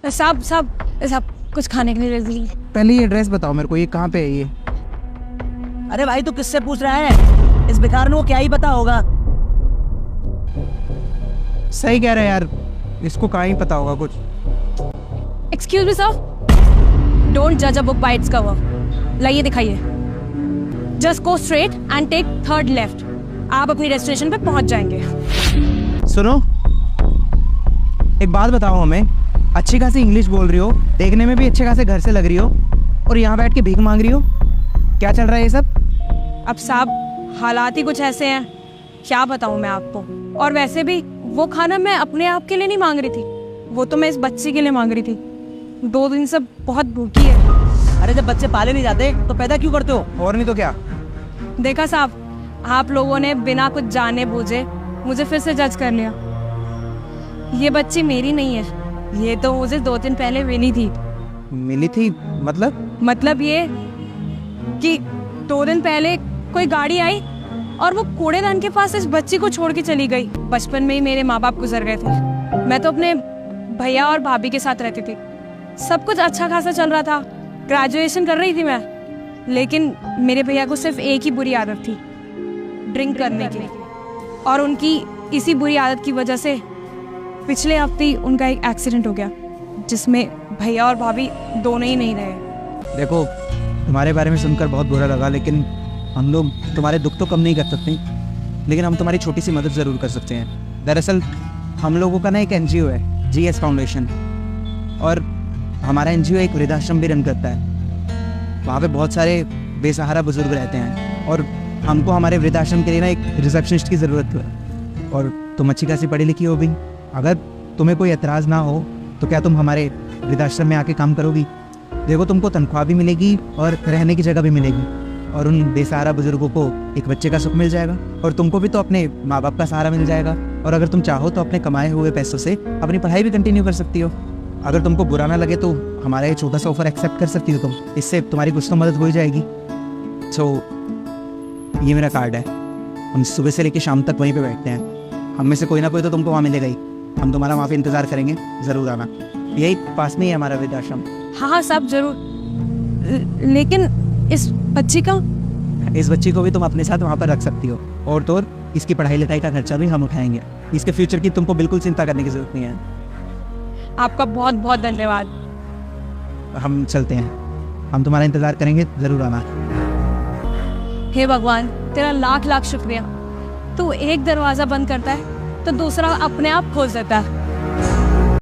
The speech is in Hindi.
साहब साहब साहब कुछ खाने के लिए दे दीजिए। पहले ये एड्रेस बताओ मेरे को, ये कहाँ पे है ये? अरे भाई तू किससे पूछ रहा है? इस भिखार को क्या ही पता होगा। सही कह रहे यार, इसको कहाँ ही पता होगा कुछ। एक्सक्यूज मी सर, डोंट जज a book by its cover. लाइए दिखाइए। Just go straight and take third left. आप अपनी डेस्टिनेशन पे पहुंच जाएंगे। सुनो, एक बात बताओ हमें, अच्छी खासी इंग्लिश बोल रही हो, देखने में भी अच्छे खासे घर से लग रही हो, और यहाँ बैठ के भीख मांग रही हो। क्या चल रहा है ये सब? अब साहब हालात ही कुछ ऐसे हैं, क्या बताऊं मैं आपको। और वैसे भी वो खाना मैं अपने आप के लिए नहीं मांग रही थी, वो तो मैं इस बच्ची के लिए मांग रही थी। 2 दिन से बहुत भूखी है। अरे जब बच्चे पाले नहीं जाते तो पैदा क्यों करते हो? और नहीं तो क्या। देखा साहब, आप लोगों ने बिना कुछ जाने बूझे मुझे फिर से जज कर लिया। ये बच्ची मेरी नहीं है, ये तो मुझे 2 दिन पहले मिली थी। मिली थी मतलब ये कि 2 दिन पहले कोई गाड़ी आई और वो कूड़ेदान के पास इस बच्ची को छोड़ के चली गई। बचपन में ही मेरे माँ बाप गुजर गए थे। मैं तो अपने भैया और भाभी के साथ रहती थी। सब कुछ अच्छा खासा चल रहा था, ग्रेजुएशन कर रही थी मैं। लेकिन मेरे भैया को सिर्फ एक ही बुरी आदत थी, ड्रिंक करने की। और उनकी इसी बुरी आदत की वजह से पिछले हफ्ते ही उनका एक एक्सीडेंट हो गया, जिसमें भैया और भाभी दोनों ही नहीं रहे। देखो, तुम्हारे बारे में सुनकर बहुत बुरा लगा, लेकिन हम लोग तुम्हारे दुख तो कम नहीं कर सकते, लेकिन हम तुम्हारी छोटी सी मदद ज़रूर कर सकते हैं। दरअसल हम लोगों का ना एक NGO है, GS फाउंडेशन, और हमारा NGO एक वृद्धाश्रम भी रन करता है। वहाँ पे बहुत सारे बेसहारा बुजुर्ग रहते हैं, और हमको हमारे वृद्धाश्रम के लिए ना एक रिसेप्शनिस्ट की ज़रूरत है। और तुम अच्छी खासी पढ़ी लिखी हो भी, अगर तुम्हें कोई एतराज़ ना हो तो क्या तुम हमारे वृद्धाश्रम में आके काम करोगी? देखो, तुमको तनख्वाह भी मिलेगी और रहने की जगह भी मिलेगी, और उन बेसहारा बुजुर्गों को एक बच्चे का सुख मिल जाएगा, और तुमको भी तो अपने माँ बाप का सहारा मिल जाएगा। और अगर तुम चाहो तो अपने कमाए हुए पैसों से अपनी पढ़ाई भी कंटिन्यू कर सकती हो। अगर तुमको बुरा ना लगे तो हमारा ये छोटा सा ऑफर एक्सेप्ट कर सकती हो तुम, इससे तुम्हारी कुछ तो मदद हो ही जाएगी। सो ये मेरा कार्ड है, हम सुबह से लेकर शाम तक वहीं पे बैठते हैं। हम में से कोई ना कोई तो तुमको वहाँ मिलेगा ही। हम तुम्हारा वहाँ पे इंतज़ार करेंगे, ज़रूर आना। यही पास में ही है हमारा वृद्धाश्रम। हाँ साहब ज़रूर। लेकिन इस बच्ची को भी तुम अपने साथ वहाँ पर रख सकती हो, और तो और इसकी पढ़ाई लिखाई का खर्चा भी हम उठाएंगे। इसके फ्यूचर की तुमको बिल्कुल चिंता करने की ज़रूरत नहीं है। आपका बहुत बहुत धन्यवाद। हम चलते हैं, हम तुम्हारा इंतज़ार करेंगे, ज़रूर आना। हे भगवान, तेरा लाख लाख शुक्रिया। तू एक दरवाज़ा बंद करता है तो दूसरा अपने आप खोल देता है।